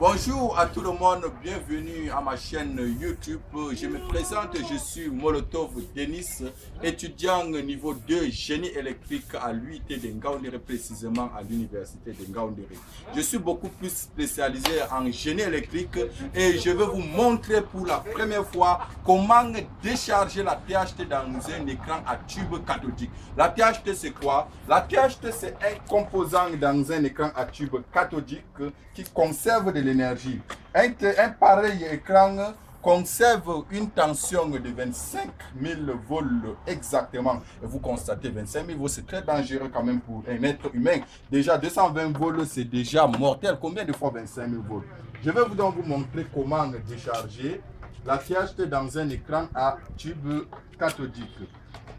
Bonjour à tout le monde, bienvenue à ma chaîne YouTube. Je me présente, je suis Molotov Denis, étudiant niveau 2 génie électrique à l'UIT de Ngaoundéré, précisément à l'université de Ngaoundéré. Je suis beaucoup plus spécialisé en génie électrique et je vais vous montrer pour la première fois comment décharger la THT dans un écran à tube cathodique. La THT c'est quoi? La THT c'est un composant dans un écran à tube cathodique qui conserve de l'énergie. Un pareil écran conserve une tension de 25 000 volts exactement. Et vous constatez 25 000 volts, c'est très dangereux quand même pour un être humain. Déjà 220 volts, c'est déjà mortel. Combien de fois 25 000 volts? Je vais donc vous montrer comment décharger la THT dans un écran à tube cathodique.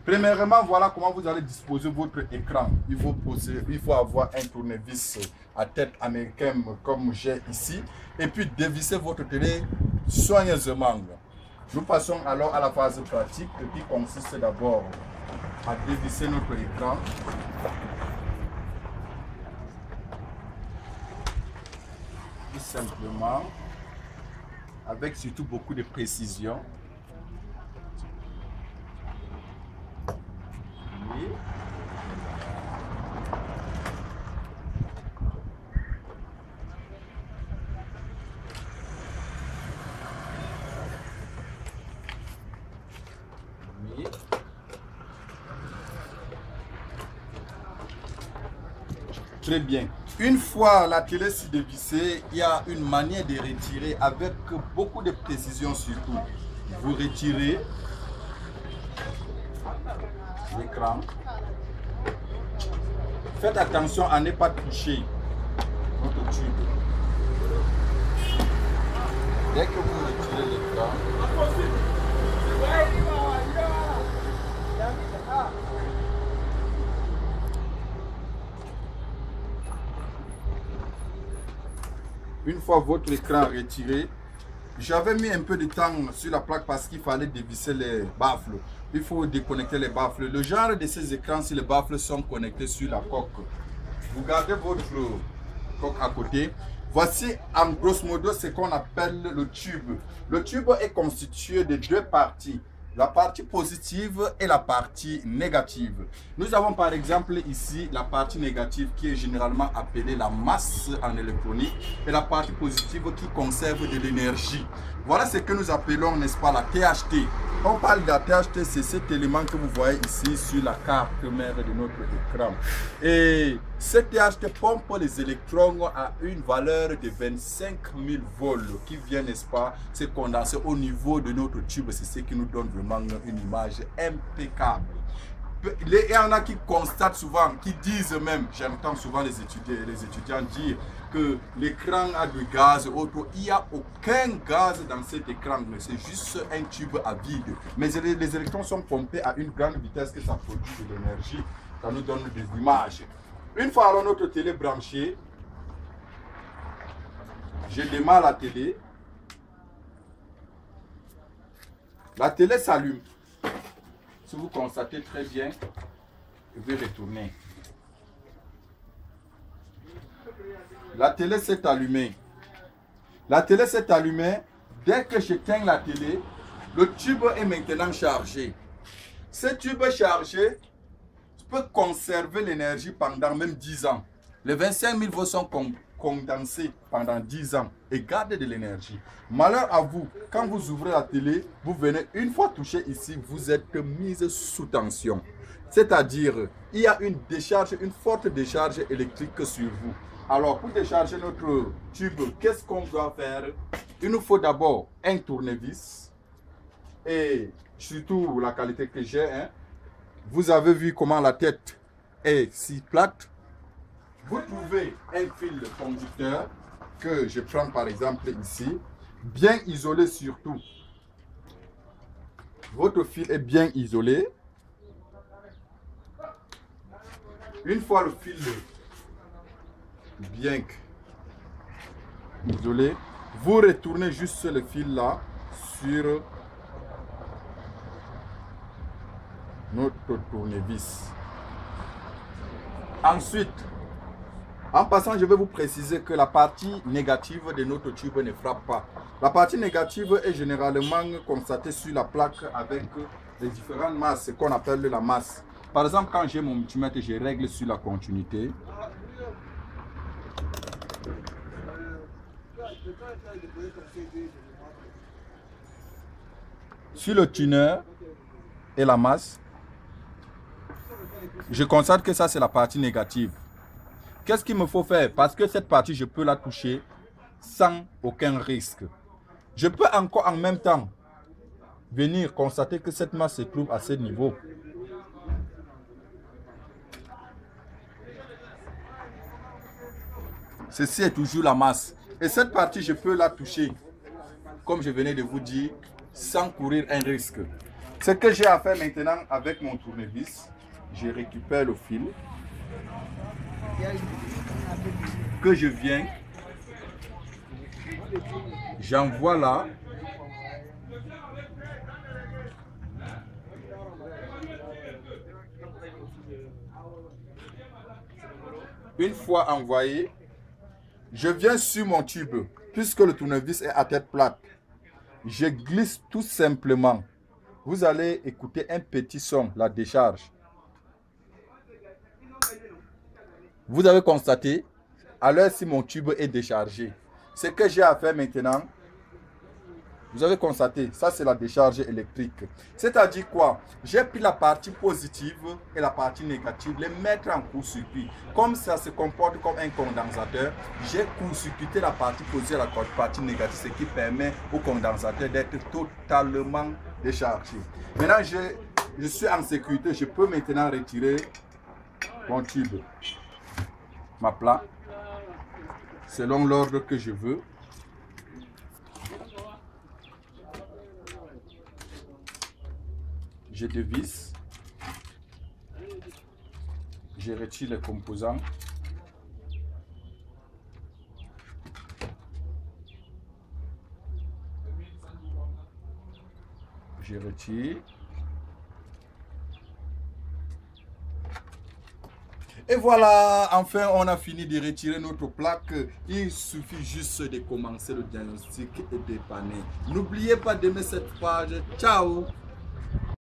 Premièrement, voilà comment vous allez disposer votre écran. Il faut avoir un tournevis à tête américaine comme j'ai ici. Et puis dévisser votre télé soigneusement. Nous passons alors à la phase pratique qui consiste d'abord à dévisser notre écran. Tout simplement, avec surtout beaucoup de précision. Très bien. Une fois la télé s'est dévissée, il y a une manière de retirer avec beaucoup de précision surtout. Vous retirez l'écran. Faites attention à ne pas toucher votre tube. Dès que vous retirez l'écran, une fois votre écran retiré, j'avais mis un peu de temps sur la plaque parce qu'il fallait dévisser les baffles. Il faut déconnecter les baffles. Le genre de ces écrans, si les baffles sont connectés sur la coque, vous gardez votre coque à côté. Voici en grosso modo ce qu'on appelle le tube. Le tube est constitué de deux parties. La partie positive et la partie négative. Nous avons par exemple ici la partie négative qui est généralement appelée la masse en électronique et la partie positive qui conserve de l'énergie. Voilà ce que nous appelons, n'est-ce pas, la THT. On parle de la THT, c'est cet élément que vous voyez ici sur la carte mère de notre écran. Et cette THT pompe les électrons à une valeur de 25 000 volts qui vient, n'est-ce pas, se condenser au niveau de notre tube. C'est ce qui nous donne vraiment une image impeccable. Il y en a qui constatent souvent, qui disent même, j'entends souvent les étudiants dire que l'écran a du gaz auto. Il n'y a aucun gaz dans cet écran, c'est juste un tube à vide. Mais les électrons sont pompés à une grande vitesse que ça produit de l'énergie. Ça nous donne des images. Une fois alors notre télé branchée, je démarre la télé. La télé s'allume. Si vous constatez très bien, je vais retourner. La télé s'est allumée. La télé s'est allumée. Dès que j'éteins la télé, le tube est maintenant chargé. Ce tube chargé peut conserver l'énergie pendant même 10 ans. Les 25 000 volts sont condensés pendant 10 ans et gardent de l'énergie. Malheur à vous, quand vous ouvrez la télé, vous venez une fois touché ici, vous êtes mise sous tension. C'est-à-dire, il y a une décharge, une forte décharge électrique sur vous. Alors, pour décharger notre tube, qu'est-ce qu'on doit faire? Il nous faut d'abord un tournevis et surtout la qualité que j'ai. Vous avez vu comment la tête est si plate. Vous trouvez un fil conducteur que je prends par exemple ici, bien isolé surtout. Votre fil est bien isolé. Une fois le fil bien isolé, vous retournez juste le fil là sur notre tournevis. Ensuite, En passant, je vais vous préciser que la partie négative de notre tube ne frappe pas. La partie négative est généralement constatée sur la plaque avec les différentes masses, ce qu'on appelle la masse. Par exemple, quand j'ai mon multimètre, je règle sur la continuité. Sur le tuner et la masse, je constate que ça c'est la partie négative. Qu'est-ce qu'il me faut faire? Parce que cette partie, je peux la toucher sans aucun risque. Je peux encore en même temps venir constater que cette masse se trouve à ce niveau. Ceci est toujours la masse. Et cette partie, je peux la toucher, comme je venais de vous dire, sans courir un risque. Ce que j'ai à faire maintenant avec mon tournevis, je récupère le fil que je viens, j'envoie là. Une fois envoyé, je viens sur mon tube, puisque le tournevis est à tête plate. Je glisse tout simplement. Vous allez écouter un petit son, la décharge. Vous avez constaté, alors si mon tube est déchargé. Ce que j'ai à faire maintenant, vous avez constaté, ça c'est la décharge électrique. C'est-à-dire quoi? J'ai pris la partie positive et la partie négative, les mettre en court-circuit. Comme ça se comporte comme un condensateur, j'ai court-circuité la partie positive et la partie négative, ce qui permet au condensateur d'être totalement déchargé. Maintenant, je suis en sécurité, je peux maintenant retirer mon tube, ma plaque, selon l'ordre que je veux. Je dévisse, je retire les composants, je retire. Et voilà, enfin on a fini de retirer notre plaque. Il suffit juste de commencer le diagnostic et dépanner. N'oubliez pas d'aimer cette page. Ciao!